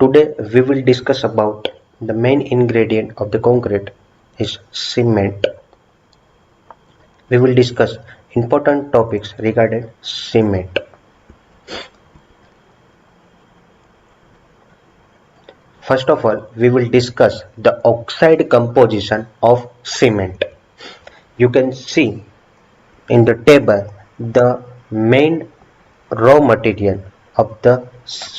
Today we will discuss about the main ingredient of the concrete is cement. We will discuss important topics regarding cement. First of all, we will discuss the oxide composition of cement. You can see in the table the main raw material of the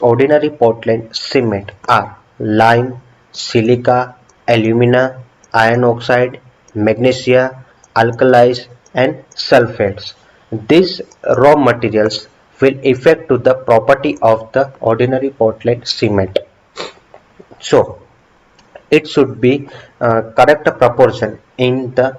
ordinary Portland cement are lime, silica, alumina, iron oxide, magnesia, alkalis and sulfates. These raw materials will affect to the property of the ordinary Portland cement. So it should be correct proportion in the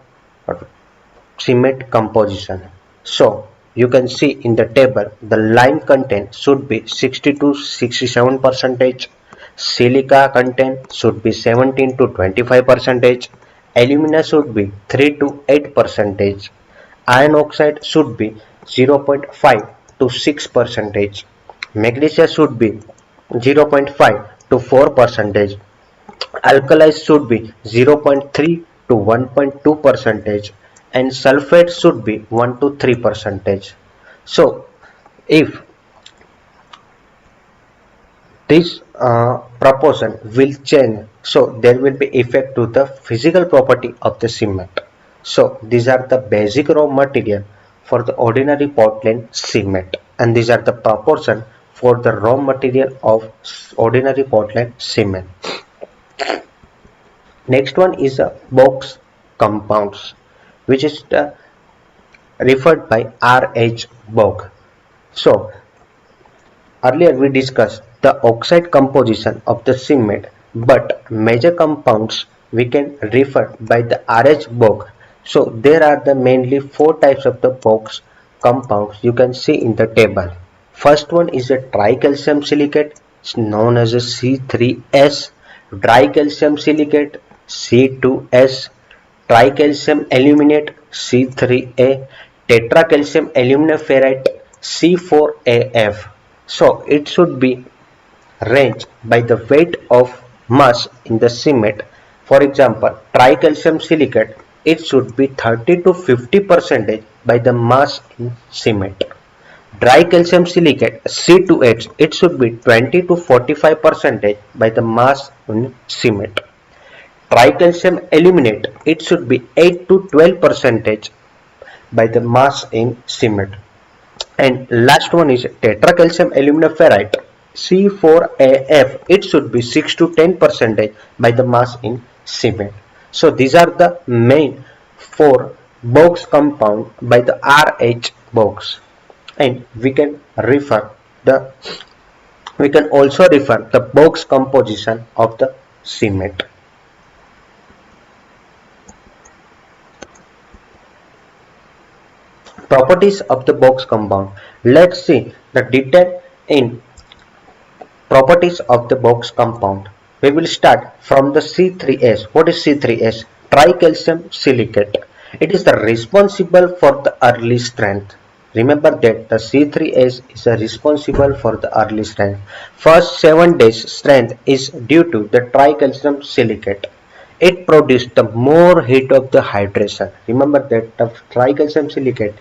cement composition. So you can see in the table the lime content should be 60 to 67 percentage, silica content should be 17 to 25 percentage, alumina should be 3 to 8 percentage, iron oxide should be 0.5 to 6 percentage, magnesia should be 0.5 to 4 percentage, alkalis should be 0.3 to 1.2 percentage and sulfate should be 1 to 3 percentage. So if this proportion will change, so there will be effect to the physical property of the cement. So these are the basic raw material for the ordinary Portland cement and these are the proportion for the raw material of ordinary Portland cement. Next one is a box compounds, which is referred by R.H. Bock. So earlier we discussed the oxide composition of the cement, but major compounds we can refer by the R.H. Bock. So there are the mainly four types of the box compounds you can see in the table. First one is a tricalcium silicate, known as a C3S, dicalcium silicate C2S, tricalcium aluminate C3A, tetracalcium aluminum ferrite C4AF. So it should be ranged by the weight of mass in the cement. For example, tricalcium silicate, it should be 30 to 50 percentage by the mass in cement. Dicalcium silicate C2H, it should be 20 to 45 percentage by the mass in cement. Tricalcium aluminate, it should be 8 to 12 percentage by the mass in cement. And last one is tetracalcium aluminum ferrite C4AF, it should be 6 to 10 percentage by the mass in cement. So these are the main four Box compound by the R.H. Box, and we can also refer the box composition of the cement. Properties of the box compound. Let's see the detail in properties of the box compound. We will start from the C3S. What is C3S? Tricalcium silicate. It is the responsible for the early strength. Remember that the C3S is responsible for the early strength. First 7 days strength is due to the tricalcium silicate. It produced the more heat of the hydration. Remember that the tricalcium silicate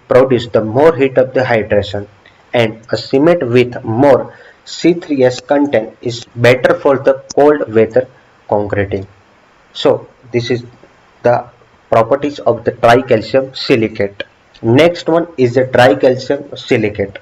produced the more heat of the hydration, and a cement with more C3S content is better for the cold weather concreting. So this is the properties of the tricalcium silicate. Next one is the tricalcium silicate.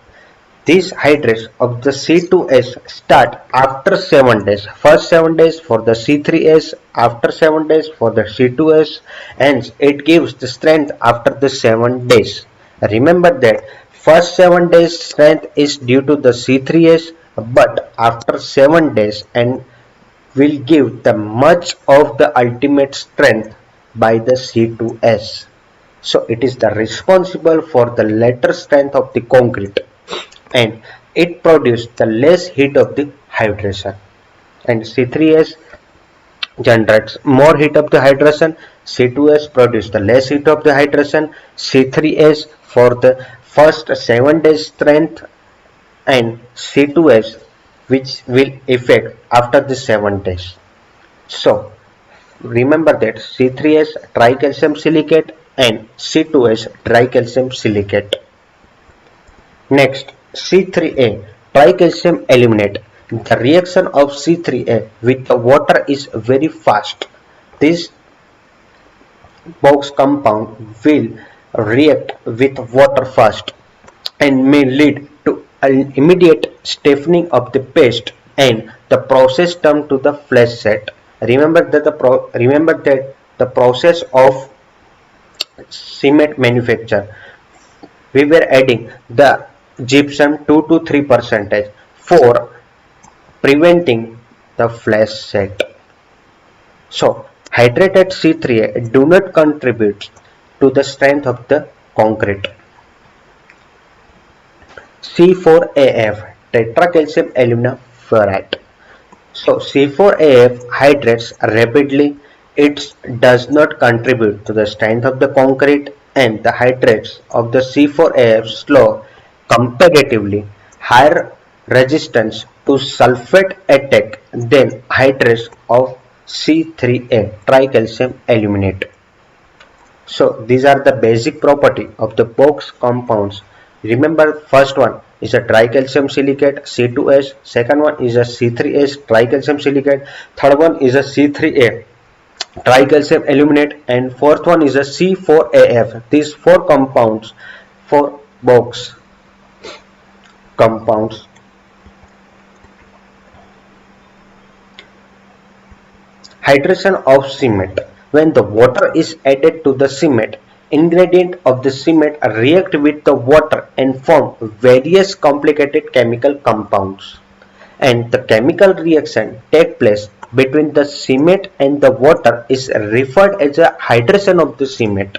These hydrates of the C2S start after 7 days. First 7 days for the C3S, after 7 days for the C2S, and it gives the strength after the 7 days. Remember that first 7 days strength is due to the C3S, but after 7 days and will give the much of the ultimate strength by the C2S. So it is the responsible for the later strength of the concrete, and it produced the less heat of the hydration, and C3S generates more heat of the hydration, C2S produces the less heat of the hydration, C3S for the first 7 days strength and C2S which will effect after the 7 days. So remember that C3S tricalcium silicate and C2S tricalcium silicate. Next, C3A tricalcium aluminate. The reaction of C3A with the water is very fast. This box compound will react with water fast and may lead to an immediate stiffening of the paste and the process term to the flash set. Remember that the process of cement manufacture, we were adding the gypsum 2 to 3% for preventing the flash set. So hydrated C3A do not contribute to the strength of the concrete. C4AF tetracalcium aluminum fluoride. So C4AF hydrates rapidly. It does not contribute to the strength of the concrete, and the hydrates of the C4AF slow comparatively higher resistance to sulfate attack than hydrates of C3A tricalcium aluminate. So these are the basic property of the box compounds. Remember, first one is a tricalcium silicate C2S, second one is a C3S tricalcium silicate, third one is a C3A tricalcium aluminate, and fourth one is a C4AF. These four compounds, four box compounds. Hydration of cement. When the water is added to the cement, ingredient of the cement react with the water and form various complicated chemical compounds. And the chemical reaction take place between the cement and the water is referred as a hydration of the cement.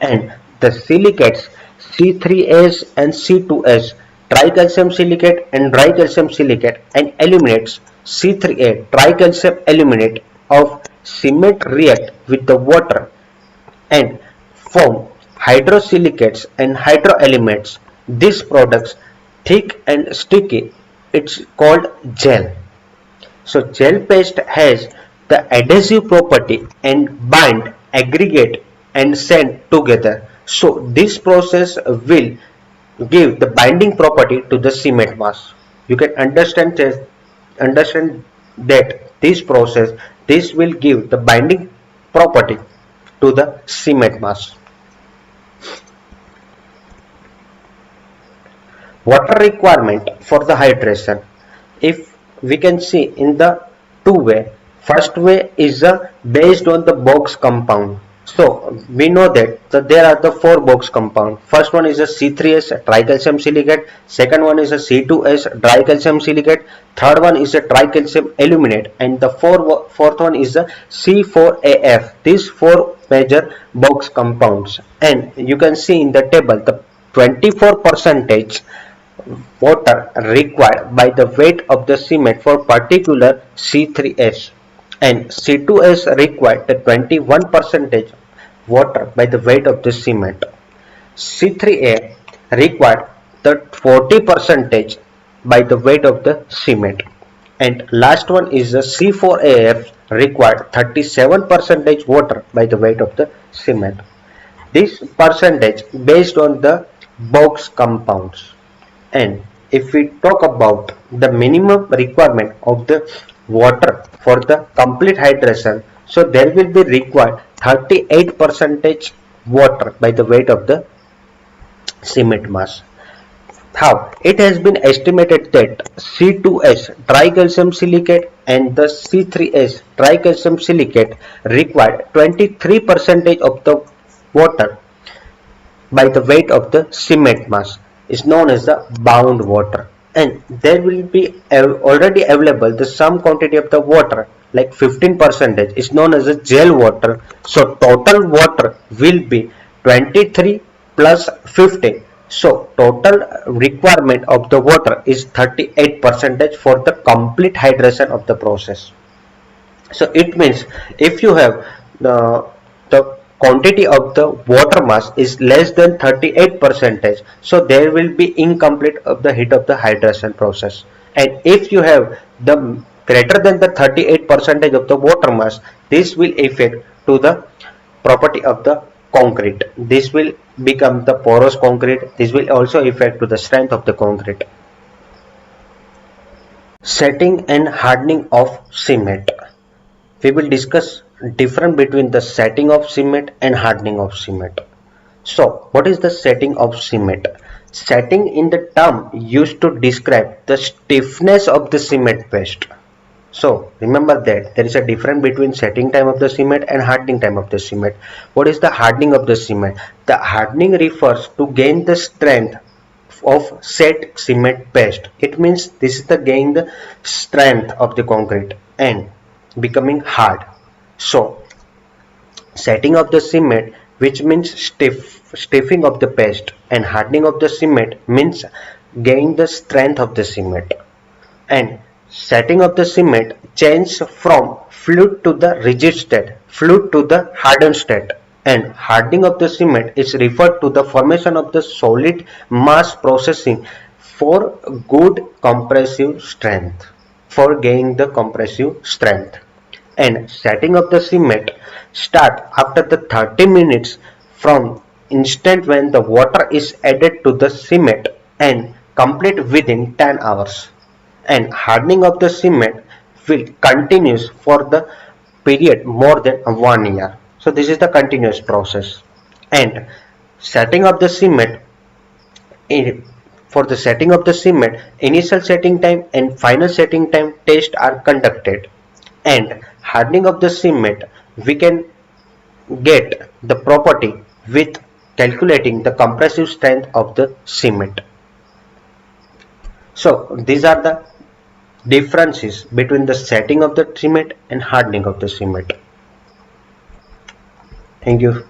And the silicates C3S and C2S, tricalcium silicate and dicalcium silicate, and aluminates C3A tricalcium aluminate of cement react with the water and form hydrosilicates and hydroaluminates. These products thick and sticky. It's called gel. So gel paste has the adhesive property and bind, aggregate and sand together. So this process will give the binding property to the cement mass. You can understand that this will give the binding property to the cement mass. Water requirement for the hydration. If we can see in the two way, first way is based on the box compound. So we know that there are the four box compound. First one is a C3S tricalcium silicate, second one is a C2S dicalcium silicate, third one is a tricalcium aluminate, and the fourth one is a C4AF. These four major box compounds, and you can see in the table the 24% water required by the weight of the cement for particular C3S, and C2S required the 21% water by the weight of the cement. C3A required the 40% by the weight of the cement, and last one is the C4AF required 37% water by the weight of the cement. This percentage based on the box compounds. And if we talk about the minimum requirement of the water for the complete hydration, so there will be required 38% water by the weight of the cement mass. How? It has been estimated that C2S tricalcium silicate and the C3S tricalcium silicate require 23% of the water by the weight of the cement mass, is known as the bound water, and there will be already available the some quantity of the water like 15% is known as a gel water. So total water will be 23 plus 50. So total requirement of the water is 38% for the complete hydration of the process. So it means if you have the quantity of the water mass is less than 38%, so there will be incomplete of the heat of the hydration process. and if you have the greater than the 38% of the water mass, this will affect to the property of the concrete. This will become the porous concrete. This will also affect to the strength of the concrete. Setting and hardening of cement. We will discuss difference between the setting of cement and hardening of cement. So, what is the setting of cement? Setting in the term used to describe the stiffness of the cement paste. So, remember that there is a difference between setting time of the cement and hardening time of the cement. What is the hardening of the cement? The hardening refers to gain the strength of set cement paste. It means this is the gain the strength of the concrete and becoming hard. So, setting of the cement, which means stiffing of the paste, and hardening of the cement means gain the strength of the cement. And setting of the cement change from fluid to the rigid state, fluid to the hardened state, and hardening of the cement is referred to the formation of the solid mass processing for good compressive strength, for gaining the compressive strength. And setting of the cement start after the 30 minutes from instant when the water is added to the cement and complete within 10 hours. And hardening of the cement will continues for the period more than 1 year. So this is the continuous process. And setting of the cement, for the setting of the cement, initial setting time and final setting time test are conducted. And hardening of the cement, we can get the property with calculating the compressive strength of the cement. So these are the differences between the setting of the cement and hardening of the cement. Thank you.